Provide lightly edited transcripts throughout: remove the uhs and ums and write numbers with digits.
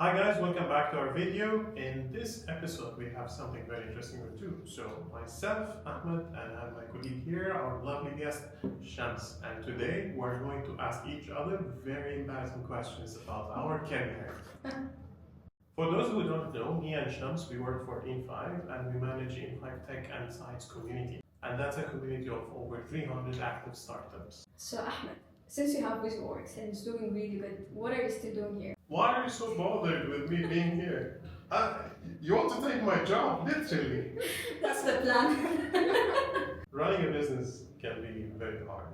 Hi guys, welcome back to our video. In this episode we have something very interesting to do. So myself, Ahmed, and I have my colleague here, our lovely guest, Shams. And today we're going to ask each other very embarrassing questions about our career. For those who don't know, me and Shams, we work for In5 and we manage In5 Tech and Science community. And that's a community of over 300 active startups. So Ahmed, since you have Visualworks and it's doing really good, what are you still doing here? Why are you so bothered with me being here? You want to take my job, literally. That's the plan. Running a business can be very hard,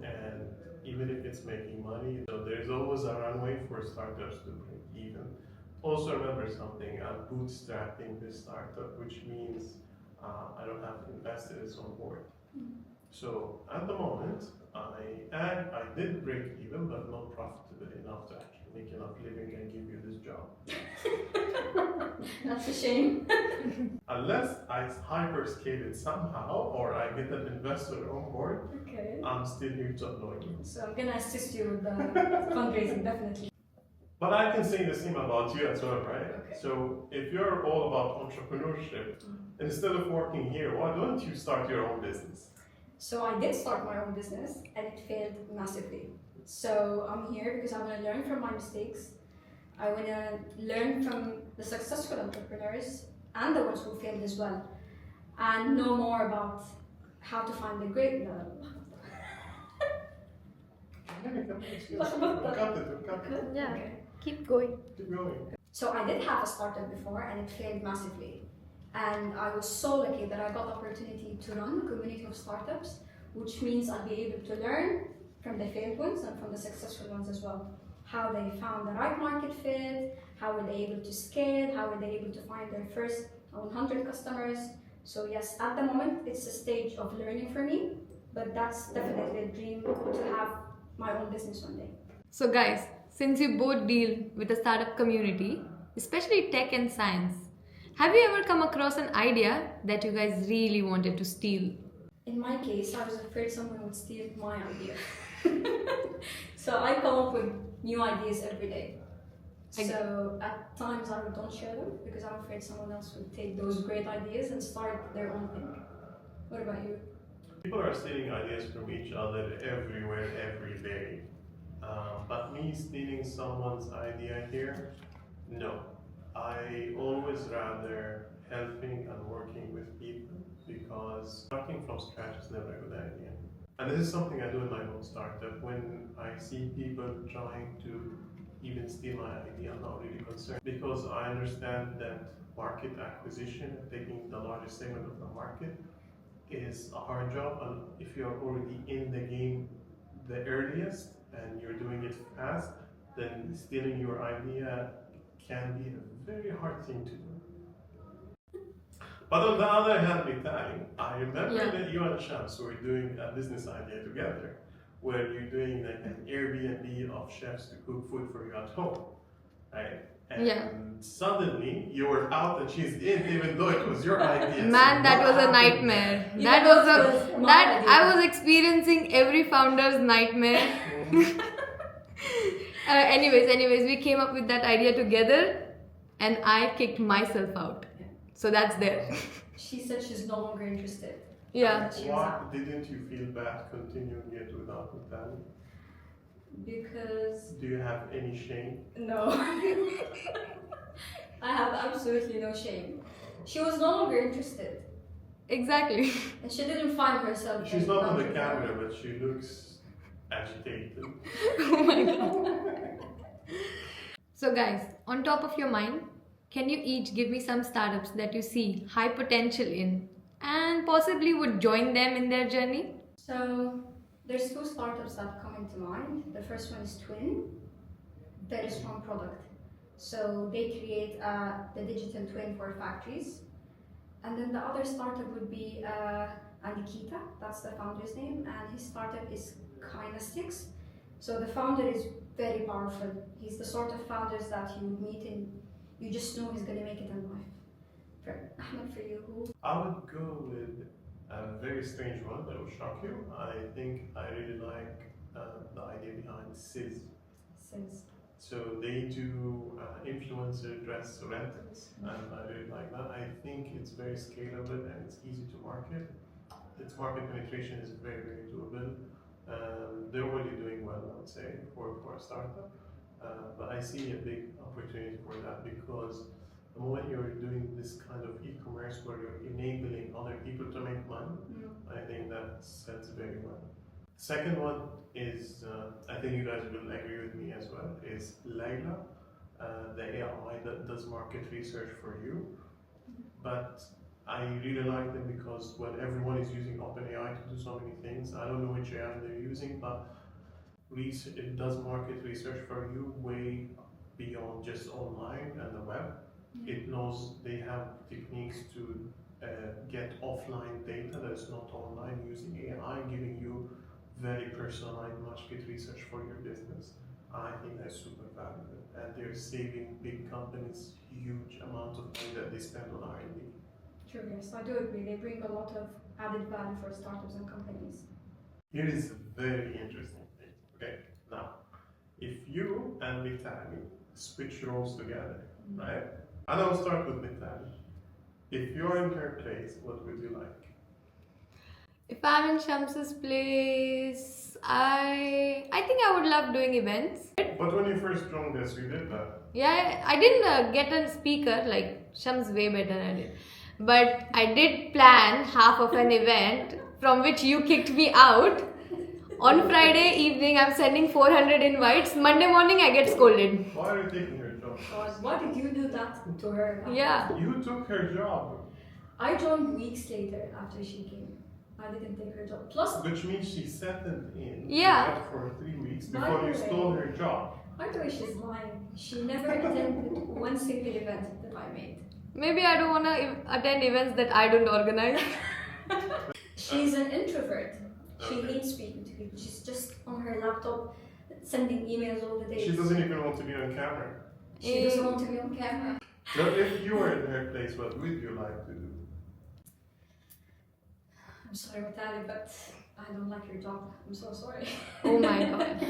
and even if it's making money, so there's always a runway for startups to break even. Also remember something, I'm bootstrapping this startup, which means I don't have investors on board. So at the moment, I did break even, but not profitable enough to actually make enough living and give you this job. That's a shame. Unless I hyperscale it somehow, or I get an investor on board, Okay. I'm still here to annoy you. So I'm gonna assist you with the fundraising, definitely. But I can say the same about you as well, right? Okay. So if you're all about entrepreneurship, instead of working here, why don't you start your own business? So I did start my own business and it failed massively. So I'm here because I want to learn from my mistakes. I want to learn from the successful entrepreneurs and the ones who failed as well, and know more about how to find the great. Yeah. Okay. Keep going. Keep going. So I did have a startup before and it failed massively. And I was so lucky that I got the opportunity to run a community of startups, which means I'll be able to learn from the failed ones and from the successful ones as well. How they found the right market fit, how were they able to scale, how were they able to find their first 100 customers. So yes, at the moment, it's a stage of learning for me, but that's definitely a dream to have my own business one day. So guys, since you both deal with the startup community, especially tech and science, have you ever come across an idea that you guys really wanted to steal? In my case, I was afraid someone would steal my idea. So I come up with new ideas every day. So at times I don't share them because I'm afraid someone else would take those great ideas and start their own thing. What about you? People are stealing ideas from each other everywhere, every day. But me stealing someone's idea here, no. I always rather helping and working with people because starting from scratch is never a good idea. And this is something I do in my own startup. When I see people trying to even steal my idea, I'm not really concerned because I understand that market acquisition, taking the largest segment of the market, is a hard job. And if you're already in the game the earliest and you're doing it fast, then stealing your idea can be a very hard thing to do. But on the other hand, Mitali, I remember that you and Shams were doing a business idea together, where you're doing like an Airbnb of chefs to cook food for you at home, right? And suddenly you were out and she's in, even though it was your idea. Man, so that was a nightmare. I was experiencing every founder's nightmare. Anyways, we came up with that idea together and I kicked myself out. So that's there. She said she's no longer interested. Yeah. Why didn't you feel bad continuing it without Mitali? Because... Do you have any shame? No. I have absolutely no shame. She was no longer interested. Exactly. And she didn't find herself. She's not on the camera, but she looks agitated. Oh my god. So guys, on top of your mind, can you each give me some startups that you see high potential in and possibly would join them in their journey? So there's two startups that come into mind. The first one is Twin, very strong product. So they create the digital twin for factories. And then the other startup would be Nikita, that's the founder's name, and his startup is Kinestics. So the founder is very powerful. He's the sort of founders that you meet and you just know he's going to make it in life. Ahmed, for you, who? I would go with a very strange one that will shock you. I think I really like the idea behind SIS. Since So they do influencer influencer dress rentals, and I really like that. I think it's very scalable and it's easy to market. Its market penetration is very, very doable. They're already doing well, I would say, for a startup. But I see a big opportunity for that because the moment you're doing this kind of e-commerce where you're enabling other people to make money, I think that sells very well. Second one is, I think you guys will agree with me as well, is Layla, the AI that does market research for you. But I really like them because when everyone is using OpenAI to do so many things, I don't know which AI they're using, but it does market research for you way beyond just online and the web. It knows they have techniques to get offline data that's not online using AI, giving you very personalized market research for your business. I think that's super valuable, and they're saving big companies huge amount of money that they spend on R&D. True, yes, I do agree. They bring a lot of added value for startups and companies. Here is a very interesting thing. Okay, now, if you and Mitali switch roles together, right? And I'll start with Mitali. If you're in her place, what would you like? If I'm in Shams's place, I think I would love doing events. But when you first joined us, you did that. Yeah, I didn't get a speaker, like Shams way better at it. But I did plan half of an event from which you kicked me out. On Friday evening, I'm sending 400 invites. Monday morning, I get scolded. Why are you taking her job? God, why did you do that to her? Yeah. You took her job. I joined weeks later after she came. I didn't take her job. Plus, Which means she settled in Yeah. for 3 weeks By before the you way- stole her job. by the way, she's lying. She never attended one single event that I made. Maybe I don't want to attend events that I don't organize. She's an introvert. She Okay. hates speaking to people. She's just on her laptop sending emails all the day. She doesn't even want to be on camera. She doesn't want to be on camera. So if you were in her place, what would you like to do? I'm sorry, Mitali, but I don't like your job. I'm so sorry. Oh my god.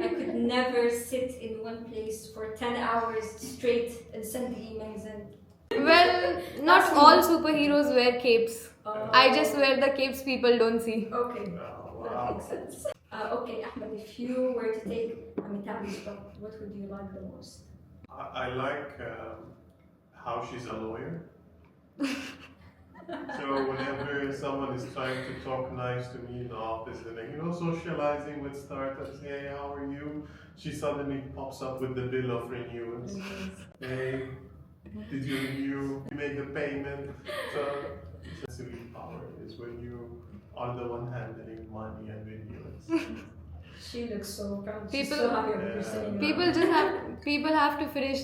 I could never sit in one place for 10 hours straight and send emails and. Well, not all superheroes wear capes. Oh. I just wear the capes people don't see. Okay, Oh, that wow. makes sense. Okay, Ahmed, if you were to take Mitali's job, what would you like the most? I like how she's a lawyer. So whenever someone is trying to talk nice to me in the office and then, socializing with startups, hey, how are you? She suddenly pops up with the bill of renewals. Hey, did you renew? You make a payment. So that's really power is when you are the one handling money and renewals. She looks so proud. People- She's so happy with her sitting People have to finish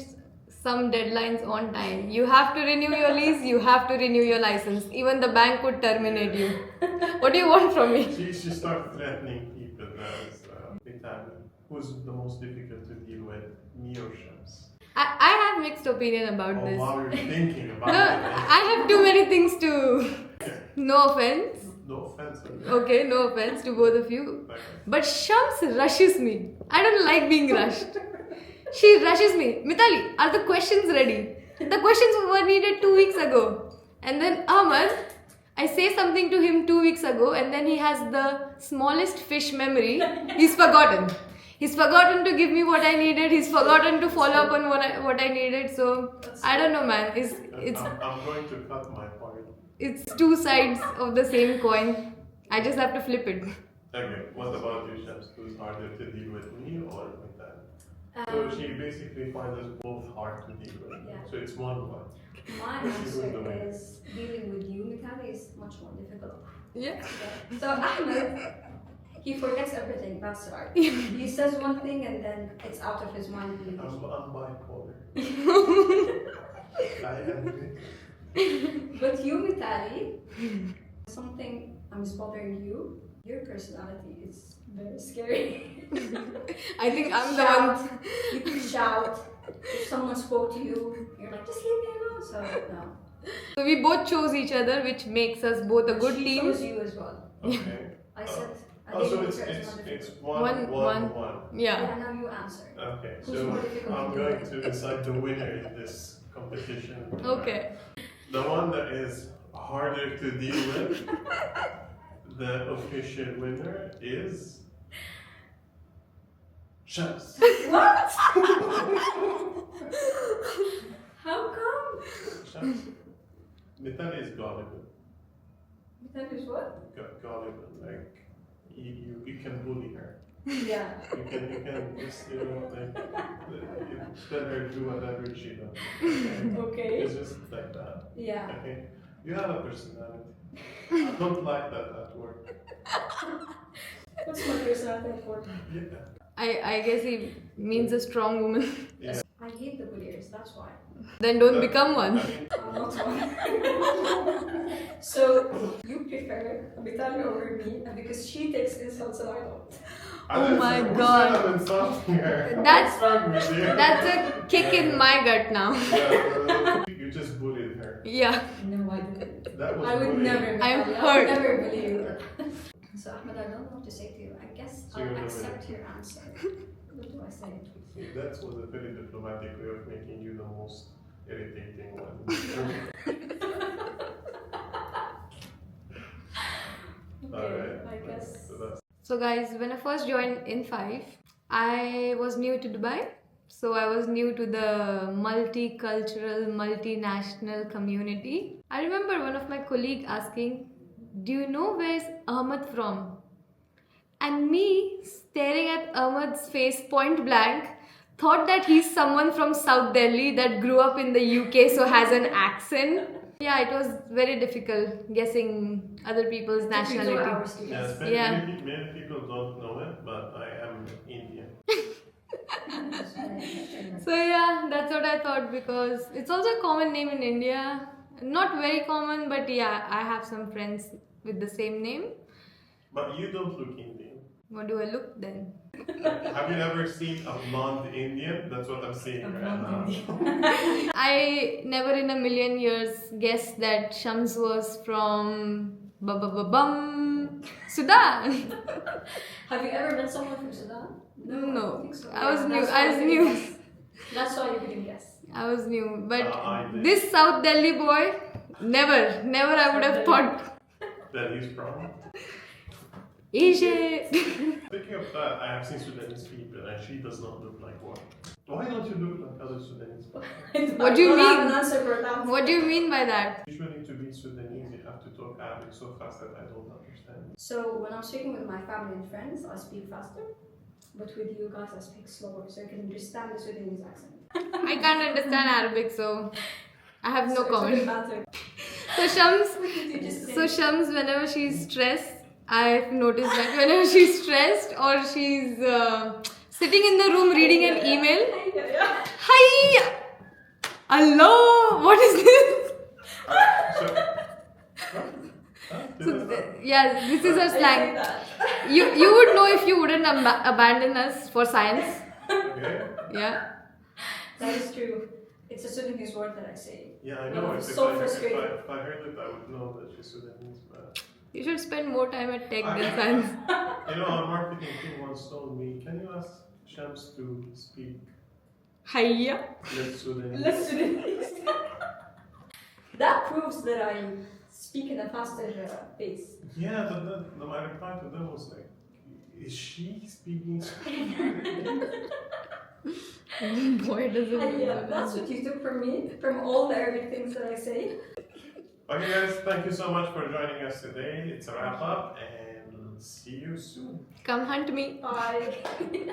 some deadlines on time. You have to renew your lease, you have to renew your license. Even the bank could terminate you. What do you want from me? She started threatening people as Italian. Who's the most difficult to deal with, me or Shams? I have mixed opinion about Oh, this. wow, you're thinking about No, it. I have too many things to. No offense. No offense. Okay, no offense to both of you. Okay. But Shams rushes me. I don't like being rushed. She rushes me. Mitali, are the questions ready? The questions were needed 2 weeks ago. And then Ahmad, I say something to him 2 weeks ago and then he has the smallest fish memory. He's forgotten. He's forgotten to give me what I needed. He's forgotten to follow up on what I needed. So I don't know, man. I'm going to cut my part. It's two sides of the same coin. I just have to flip it. Okay, what about you, Shams? Who's harder to deal with, me or with that? So she basically finds us both hard to deal with. Yeah. So it's 1-1. My answer is dealing with you, Mitali, is much more difficult. Yeah. So Ahmed, he forgets everything. That's right. He says one thing and then it's out of his mind. I'm bipolar. I agree. But you, Mitali, something is bothering you. Your personality is very scary. I think I'm the one. Shout. You can shout. If someone spoke to you, you're like, just leave me alone. So no. So we both chose each other, which makes us both a good She team. chose you as well. Okay. I said The Oh, so dating it's answer is it's more it's difficult. one, One. one. Yeah. Yeah, now you answer. Okay, Who's so more difficult I'm to going deal to decide the winner in this competition. Okay. The one that is harder to deal with, the official winner is Shams. What? How come? Shams. Mitali is gullible. That is what? Gullible, like you can bully her. Yeah. You can just like you tell her to do whatever she does. Okay? Okay. It's just like that. Yeah. Okay, you have a personality. I don't like that at work. What's my personality at work? Yeah. I guess he means a strong woman. Yeah. I hate the bulliers, that's why. Then don't That- become one. I mean, I'm not one. So, you prefer Mitali over me, and because she takes insults and I don't. Oh my who said God. I'm insulting her? That's- What's wrong with you? That's a kick in my gut now. Yeah, you just bullied her. Yeah. No, I didn't. That was I would bullying. never, Mitali, I'm I would hurt. never believe you. So, Ahmed, I don't know what to say to you. I guess So you're I'll the accept your answer. What do I say? See, that was a very diplomatic way of making you the most irritating one. Alright. I guess. So that's So guys, when I first joined In5, I was new to Dubai. So I was new to the multicultural, multinational community. I remember one of my colleague asking, "Do you know where's Ahmed from?" And me staring at Ahmed's face point blank, thought that he's someone from South Delhi that grew up in the UK, so has an accent. Yeah, it was very difficult guessing other people's Took you 2 nationality. hours to yes, guess. many, Yeah. many people don't know it, but I am Indian. So yeah, that's what I thought because it's also a common name in India. Not very common, but yeah, I have some friends with the same name. But you don't look Indian. What do I look then? Have you ever seen a blonde Indian? That's what I'm seeing A right blonde now. I never in a million years guessed that Shams was from bum Sudan. Have you ever met someone from Sudan? I don't No. think so. I was Yeah, new. that's why I was couldn't new. guess. That's why you couldn't guess. I was new, but I did. this South Delhi boy, never I would have thought That he's from. Egypt. Speaking of that, I have seen Sudanese people and she does not look like one. Why don't you look like other Sudanese people? What do you I don't have mean? an answer for that. What do you mean by that? Usually to be Sudanese, you have to talk Arabic so fast that I don't understand. So when I'm speaking with my family and friends, I speak faster. But with you guys, I speak slower, so you can understand the Sudanese accent. I can't understand Arabic, so I have no So it comment. doesn't matter. So Shams, What did you just say? so Shams, whenever she's stressed, I've noticed that whenever she's stressed or she's sitting in the room reading an email, Yeah. hi, Allah, what is this? So, Yeah, this is her I say slang. that. You would know if you wouldn't abandon us for science. okay. Yeah. That is true. It's a Sudanese word that I say. Yeah, I No, know. it's If, so I, if, I, frustrating. if I heard it, I would know that she's Sudanese. But You should spend more time at tech than science. you know, our marketing team once told me, "Can you ask Shams to speak Hiya. less Sudanese?" Less Sudanese. That proves that I speak in a faster pace. Yeah, but then my reply to them was like, "Is she speaking Sudanese?" Boy, doesn't And yeah, that's what you took from me, from all the Arabic things that I say. Okay, guys, thank you so much for joining us today. It's a wrap up, and see you soon. Come hunt me. Bye.